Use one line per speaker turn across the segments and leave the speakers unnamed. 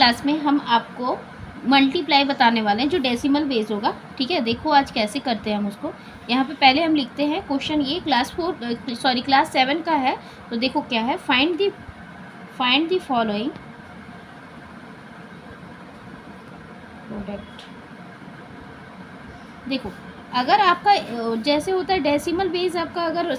Class में हम आपको मल्टीप्लाई बताने वाले हैं जो डेसिमल बेस होगा। ठीक है, देखो आज कैसे करते हैं हम उसको। यहाँ पे पहले हम लिखते हैं क्वेश्चन, ये क्लास 7 का है। तो देखो क्या है, फाइंड द फॉलोइंग प्रोडक्ट। देखो अगर आपका जैसे होता है डेसिमल बेस, आपका अगर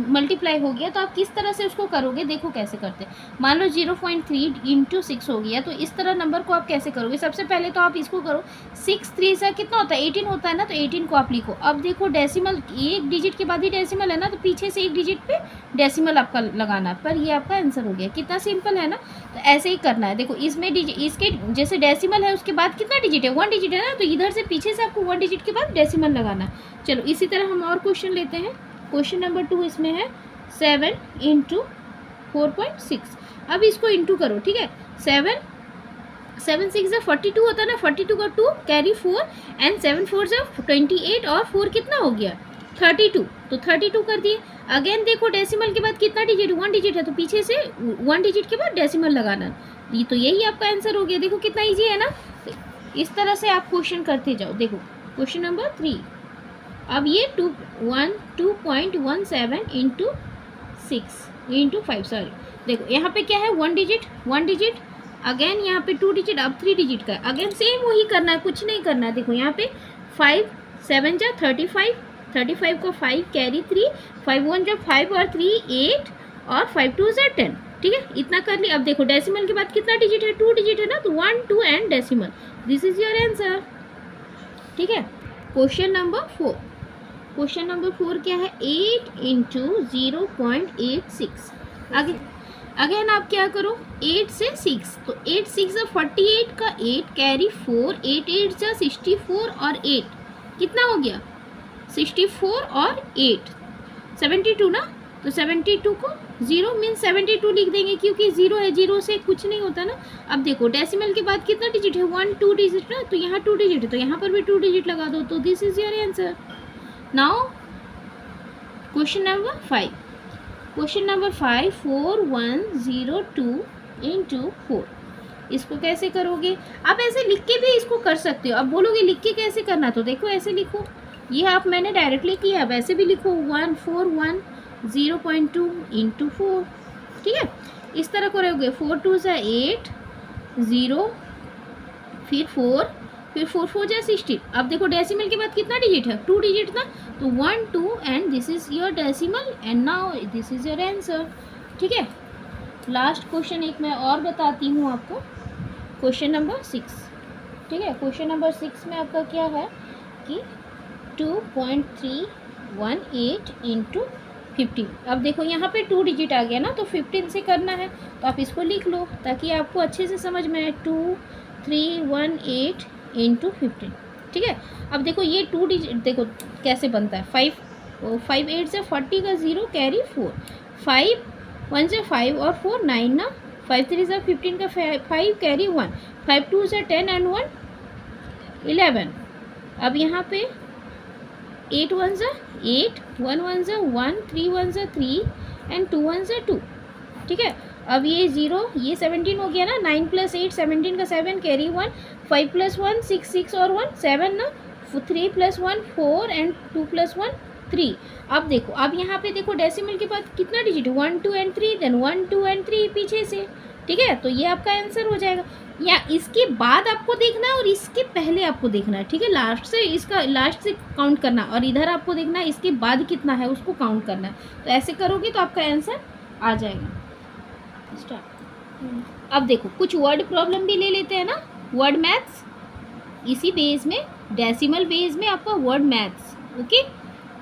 मल्टीप्लाई हो गया तो आप किस तरह से उसको करोगे, देखो कैसे करते हैं। मान लो 0.3 × 6 हो गया, तो इस तरह नंबर को आप कैसे करोगे। सबसे पहले तो आप इसको करो, 6 3 से कितना होता है 18 होता है ना, तो 18 को आप लिखो। अब देखो डेसिमल एक डिजिट के बाद ही डेसिमल है ना, तो पीछे से एक डिजिट पे डेसिमल आपका लगाना, पर ये आपका आंसर हो गया। कितना सिंपल है ना। तो ऐसे ही करना है। देखो इसमें इसके जैसे डेसिमल है उसके बाद कितना डिजिट है, 1 डिजिट है ना, तो इधर से पीछे से आपको 1 डिजिट के बाद डेसिमल लगाना। चलो इसी तरह हम और क्वेश्चन लेते हैं। क्वेश्चन नंबर 2 इसमें है 7 × 4.6। अब इसको इंटू करो। ठीक है, 7 6 42 होता है ना, 42 का 2 कैरी 4 एंड 7 4 28 और 4 कितना हो गया 32। तो 32 कर दिए। अगेन देखो डेसिमल के बाद कितना डिजिट, 1 डिजिट है, तो पीछे से 1 डिजिट के बाद डेसिमल लगाना। तो यही आपका आंसर हो गया। देखो कितना ईजी है ना। तो इस तरह से आप क्वेश्चन करते जाओ। देखो क्वेश्चन नंबर 3। अब ये 2.17 × 6 × 5 सॉरी। देखो यहाँ पे क्या है, 1 डिजिट, अगेन यहाँ पे 2 डिजिट, अब 3 डिजिट का। अगेन सेम वही करना है, कुछ नहीं करना है। देखो यहाँ पे 5 7 जा 35, 35 को 5 कैरी 3, 5 1 जा 5 और 3 8 और 5 2 जा 10। ठीक है, इतना कर लिया। अब देखो डेसिमल के बाद कितना डिजिट है, 2 डिजिट है ना, तो 1 2 and decimal. This is your answer. ठीक है, क्वेश्चन नंबर 4। क्वेश्चन नंबर 4 क्या है, 8 × 0.86। आगे अगेन आप क्या करो, 8 से 6, तो 8 6 48 का 8 कैरी 4, 8 8 जा 64 और 8 कितना हो गया 64 और 8 72 ना। तो 72 को 0 मीन्स 72 लिख देंगे, क्योंकि 0 है, 0 से कुछ नहीं होता ना। अब देखो डेसिमल के बाद कितना डिजिट है, 1 2 डिजिट ना, तो यहाँ 2 डिजिट है, तो यहाँ पर भी 2 डिजिट लगा दो। तो this is your answer. Now question number 5। Question number 5 4102 × 4। इसको कैसे करोगे, आप ऐसे लिख के भी इसको कर सकते हो। अब बोलोगे लिख के कैसे करना, तो देखो ऐसे लिखो, ये आप मैंने डायरेक्टली किया, वैसे भी लिखो 141 × 4। ठीक है, इस तरह करोगे। 4 2 = 8 0 फिर 4 फिर 4 4 = 16। अब देखो डेसिमल के बाद कितना डिजिट है, 2 डिजिट ना, तो 1 2 and this is your decimal and now this is your answer. ठीक है, लास्ट क्वेश्चन एक मैं और बताती हूँ आपको, क्वेश्चन नंबर 6। ठीक है, क्वेश्चन नंबर 6 में आपका क्या है कि 2.318 × 15। अब देखो यहाँ पे 2 डिजिट आ गया ना, तो 15 से करना है, तो आप इसको लिख लो ताकि आपको अच्छे से समझ में आए। 2318 × 15। ठीक है, अब देखो ये 2 डिजिट देखो कैसे बनता है। 5 8 से 40 का 0 कैरी 4, 5 1 से 5 और 4 9 ना, 5 3 से 15 का 5 कैरी 1, 5 2 से 10 एंड 1 11। अब यहाँ पे 8 1 से 8, 1 1 से 1, 3 1 से 3 एंड 2 1 से 2। ठीक है, अब ये 0 ये 17 हो गया ना, 9 + 8 17 का 7 कैरी 1, 5 + 1 6 6 और 1 7 ना, 3 + 1 4 एंड 2 + 1 3। अब देखो, अब यहाँ पे देखो डेसिमल के बाद कितना डिजिट, 1 2 एंड 3, देन 1 2 एंड 3 पीछे से। ठीक है, तो ये आपका आंसर हो जाएगा। या इसके बाद आपको देखना है और इसके पहले आपको देखना है। ठीक है, लास्ट से काउंट करना, और इधर आपको देखना है इसके बाद कितना है उसको काउंट करना है। तो ऐसे करोगे तो आपका आंसर आ जाएगा। अब देखो कुछ वर्ड प्रॉब्लम भी ले लेते हैं ना, वर्ड मैथ्स, इसी बेस में डेसिमल बेस में आपका वर्ड मैथ्स। ओके,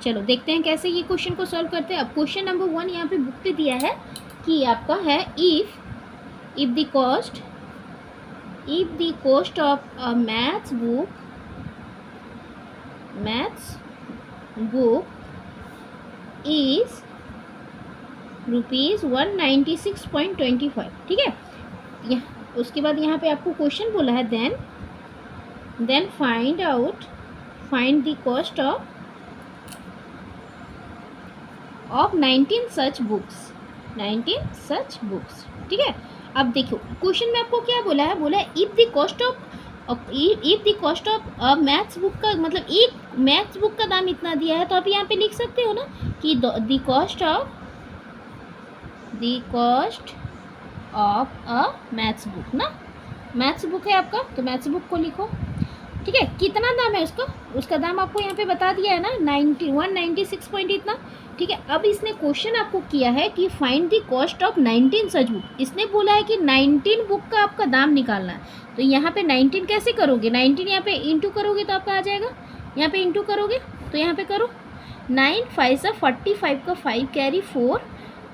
चलो देखते हैं कैसे ये क्वेश्चन को सॉल्व करते हैं। अब क्वेश्चन नंबर 1 यहाँ पे बुक पे दिया है कि आपका है if the cost of a maths book is ₹196.25। ठीक है, उसके बाद यहाँ पे आपको क्वेश्चन बोला है then find the cost of 19 such books. ठीक है, अब देखो क्वेश्चन में आपको क्या बोला है, बोला है if the cost of maths book का, मतलब एक मैथ्स बुक का दाम इतना दिया है, तो आप यहाँ पे लिख सकते हो ना कि the cost of a maths book ना, मैथ्स बुक है आपका, तो मैथ्स बुक को लिखो। ठीक है, कितना दाम है उसका दाम आपको यहाँ पे बता दिया है ना, 196 पॉइंट इतना। ठीक है, अब इसने क्वेश्चन आपको किया है कि find the cost of 19 such book. इसने बोला है कि 19 बुक का आपका दाम निकालना है। तो यहाँ पे 19 कैसे करोगे, 19 यहाँ पे इंटू करोगे तो आपका आ जाएगा, यहाँ पे इंटू करोगे तो यहाँ पे करो, 9 5 से 45 का 5 कैरी 4,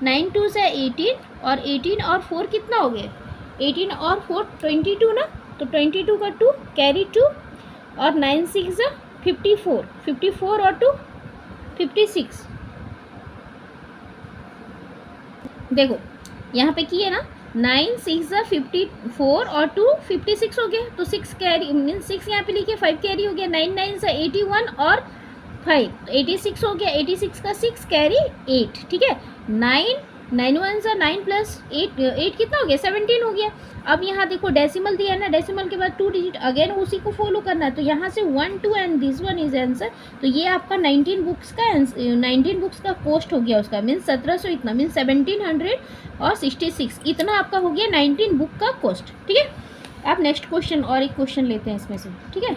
9 2 से 18 और 18 और 4 कितना हो गया, 18 और 4 22 ना, तो 22 का 2 कैरी 2 और 9 6 54, 54 और 2 56। देखो यहाँ पे किए ना, 9 6 54 और 2 56 हो गया, तो 6 कैरी मीन 6 यहाँ पे लिखिए, 5 कैरी हो गया, 9 9 से 81 और 5 तो 86 हो गया, 86 का 6 कैरी 8। ठीक है, 9 9 1 से 9 प्लस 8 कितना हो गया, 17 हो गया। अब यहाँ देखो डेसिमल दिया है ना, डेसिमल के बाद 2 डिजिट अगेन उसी को फॉलो करना है, तो यहाँ से 1 2 and this one is answer. तो ये आपका 19 बुक्स का कॉस्ट हो गया उसका, मीन्स 1700 इतना, मीन्स 1766 इतना आपका हो गया 19 बुक का कॉस्ट। ठीक है, आप नेक्स्ट क्वेश्चन और एक क्वेश्चन लेते हैं इसमें से। ठीक है,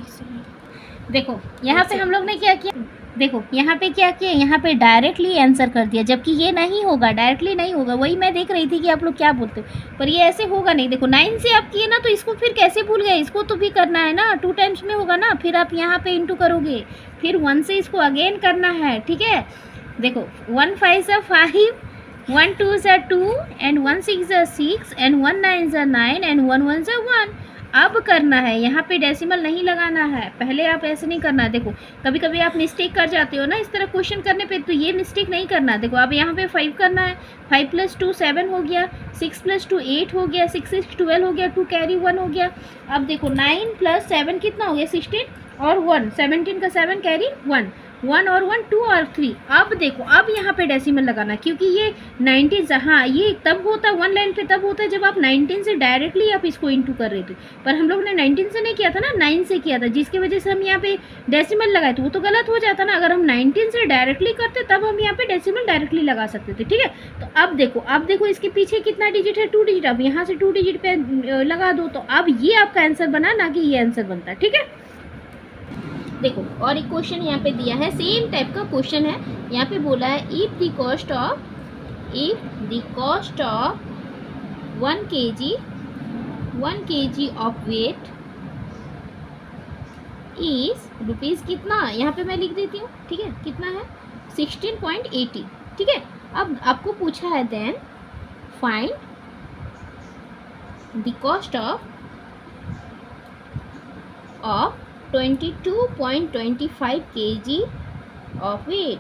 देखो यहाँ पे हम लोग ने क्या किया, देखो यहाँ पे क्या किया, यहाँ पे डायरेक्टली आंसर कर दिया, जबकि ये नहीं होगा, डायरेक्टली नहीं होगा। वही मैं देख रही थी कि आप लोग क्या बोलते हो, पर ये ऐसे होगा नहीं। देखो 9 से आप किए ना, तो इसको फिर कैसे भूल गए, इसको तो भी करना है ना, 2 टाइम्स में होगा ना, फिर आप यहाँ पे इंटू करोगे, फिर 1 से इसको अगेन करना है। ठीक है, देखो 1 5 से 5, 1 2 से 2 एंड 1 6 से 6 एंड 1 9 से 9 एंड 1 1 से 1। अब करना है, यहाँ पे डेसिमल नहीं लगाना है, पहले आप ऐसे नहीं करना है। देखो कभी कभी आप मिस्टेक कर जाते हो ना इस तरह क्वेश्चन करने पे, तो ये मिस्टेक नहीं करना है। देखो अब यहाँ पे 5 करना है, 5 + 2 7 हो गया, 6 + 2 8 हो गया, 6 6 12 हो गया, 2 कैरी 1 हो गया। अब देखो 9 + 7 कितना हो गया, 16 और 1 17 का 7 कैरी 1 1 और 1 2 और 3। अब देखो अब यहाँ पे डेसिमल लगाना, क्योंकि ये 19 हाँ ये तब होता है वन लाइन पे, तब होता है जब आप 19 से डायरेक्टली आप इसको इंटू कर रहे थे, पर हम लोग ने 19 से नहीं किया था ना, 9 से किया था, जिसकी वजह से हम यहाँ पे डेसिमल लगाए थे, वो तो गलत हो जाता ना। अगर हम 19 से डायरेक्टली करते तब हम यहाँ पे डेसिमल डायरेक्टली लगा सकते थे। ठीक है, तो अब देखो इसके पीछे कितना डिजिट है, 2 डिजिट। अब यहाँ से 2 डिजिट पे लगा दो, तो अब ये आपका आंसर बना, ना कि ये आंसर बनता है। ठीक है, देखो और एक क्वेश्चन यहाँ पे दिया है, सेम टाइप का क्वेश्चन है। यहाँ पे बोला है if the cost of 1 kg of weight is rupees कितना, यहाँ पे मैं लिख देती हूँ। ठीक है, कितना है 16.80। ठीक है, अब आपको पूछा है then find the cost of 22.25 kg of weight.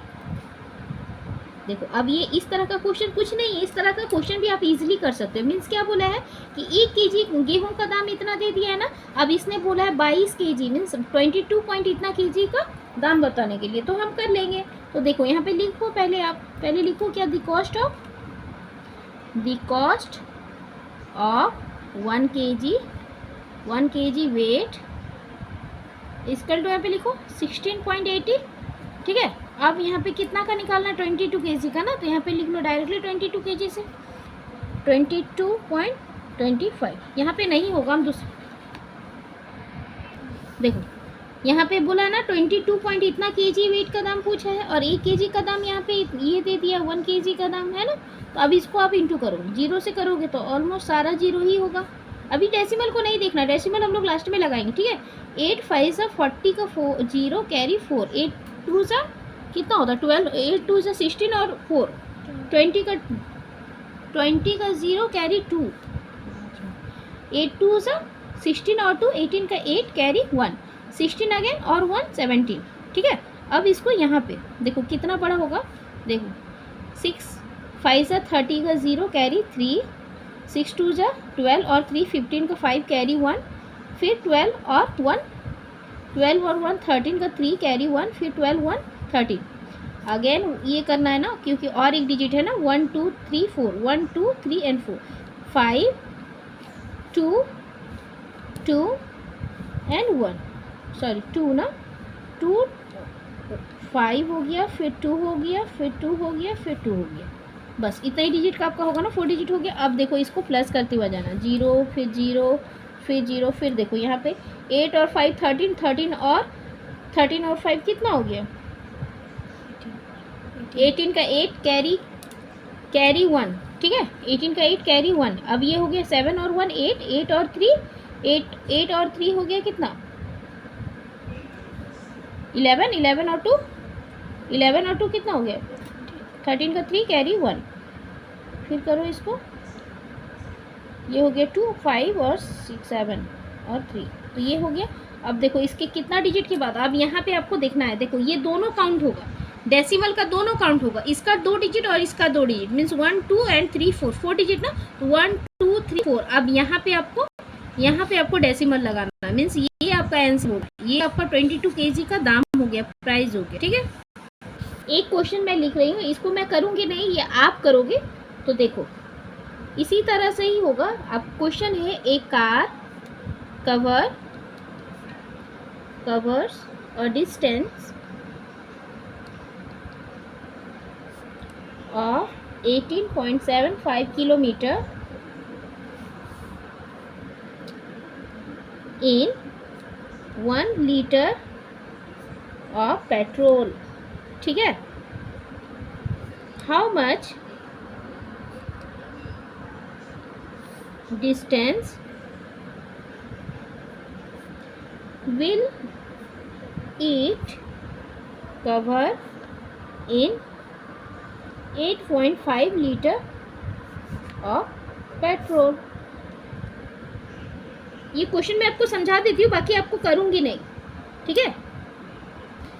देखो अब ये इस तरह का क्वेश्चन कुछ नहीं है, इस तरह का क्वेश्चन भी आप इजीली कर सकते हो। मीन्स क्या बोला है कि 1 kg गेहूं का दाम इतना दे दिया है ना, अब इसने बोला है 22 kg मीन्स 22 पॉइंट इतना kg का दाम बताने के लिए, तो हम कर लेंगे। तो देखो यहाँ पे लिखो, पहले लिखो क्या, the cost of 1 kg weight equal to यहाँ पे लिखो 16.80। ठीक है, अब यहाँ पे कितना का निकालना है, 22 kg का ना, तो यहाँ पे लिख लो डायरेक्टली 22 kg से 22.25। यहाँ पे नहीं होगा, हम दूसरे देखो यहाँ पे बोला ना 22 पॉइंट इतना kg वेट का दाम पूछा है, और 1 kg का दाम यहाँ पे ये दे दिया 1 kg का दाम है ना। तो अब इसको आप इंटू करो, 0 से करोगे तो ऑलमोस्ट सारा 0 ही होगा। अभी डेसिमल को नहीं देखना, डेसिमल हम लोग लास्ट में लगाएंगे। ठीक है, 8 5 से 40 का 0 कैरी 4, 8 2 से कितना होता है 12, 8 2 से 16 और 4 20 का 0 कैरी 2, 8 2 से 16 और 2 18 का 8 कैरी 1, 16 अगेन और 1 17। ठीक है, अब इसको यहाँ पे देखो कितना बड़ा होगा, देखो 6 5 से 30 का 0 कैरी 3, 6 2 जा 12 और 3 15 का 5 कैरी 1, फिर 12 और 1 12 और 1 13 का 3 कैरी 1, फिर 12 1 13 अगेन ये करना है ना, क्योंकि और एक डिजिट है ना 1 2 3 4 1 2 3 एंड 4 5 2 2 एंड 1, सॉरी 2 ना, 2 5 हो गया, फिर 2 हो गया, फिर 2 हो गया, फिर 2 हो गया, बस इतना ही डिजिट का आपका होगा ना, 4 डिजिट हो गया। अब देखो इसको प्लस करते हुए जाना, 0 फिर 0 फिर 0, फिर देखो यहाँ पे 8 और 5 13, 13 और 5 कितना हो गया, 18 का 8 कैरी 1, ठीक है, 18 का 8 कैरी 1। अब ये हो गया 7 और 1 8, 8 और 3 8 और 3 हो गया कितना 11, 11 और 2 कितना हो गया 13 का 3 कैरी 1, फिर करो इसको, ये हो गया 2 5 और 6 7 और 3, तो ये हो गया। अब देखो इसके कितना डिजिट के बाद, अब यहाँ पे आपको देखना है, देखो ये दोनों काउंट होगा, डेसिमल का दोनों काउंट होगा, इसका 2 डिजिट और इसका 2 डिजिट, मीन्स 1 2 एंड 3 4, 4 डिजिट ना, तो 1 2 3 4। अब यहाँ पे आपको डेसिमल लगाना है, मीन्स ये आपका आंसर होगा, ये आपका 22 kg का दाम हो गया, प्राइस हो गया, ठीक है। एक क्वेश्चन मैं लिख रही हूँ, इसको मैं करूँगी नहीं, ये आप करोगे, तो देखो इसी तरह से ही होगा। अब क्वेश्चन है, एक car covers a distance of 18.75 kilometer in 1 liter of petrol, ठीक है। How much distance will it cover in 8.5 liter of petrol. ये क्वेश्चन मैं आपको समझा देती हूँ, बाकी आपको करूँगी नहीं, ठीक है।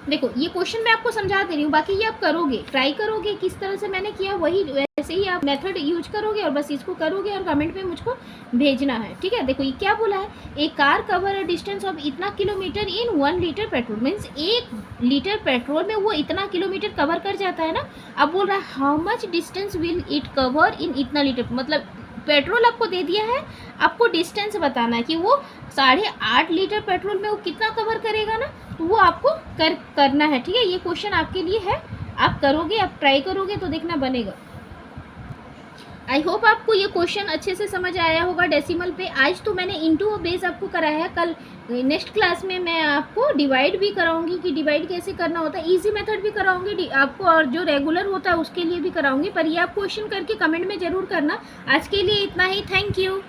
देखो ये क्वेश्चन मैं आपको समझा दे रही हूँ, बाकी ये आप करोगे, ट्राई करोगे, किस तरह से मैंने किया वही वैसे ही आप मेथड यूज करोगे और बस इसको करोगे और कमेंट में मुझको भेजना है, ठीक है। देखो ये क्या बोला है, एक car cover a distance of इतना kilometre in 1 litre petrol, means 1 litre petrol में वो इतना किलोमीटर कवर कर जाता है ना। अब बोल रहा है how much distance will it cover in इतना लीटर, मतलब पेट्रोल आपको दे दिया है, आपको डिस्टेंस बताना है कि वो 8.5 लीटर पेट्रोल में वो कितना कवर करेगा ना, तो वो आपको करना है, ठीक है। ये क्वेश्चन आपके लिए है, आप करोगे, आप ट्राई करोगे तो देखना बनेगा। आई होप आपको ये क्वेश्चन अच्छे से समझ आया होगा डेसिमल पे। आज तो मैंने इंटू बेस आपको कराया है, कल नेक्स्ट क्लास में मैं आपको डिवाइड भी कराऊंगी कि डिवाइड कैसे करना होता है, इजी मेथड भी कराऊंगी आपको, और जो रेगुलर होता है उसके लिए भी कराऊंगी, पर ये आप क्वेश्चन करके कमेंट में ज़रूर करना। आज के लिए इतना ही, थैंक यू।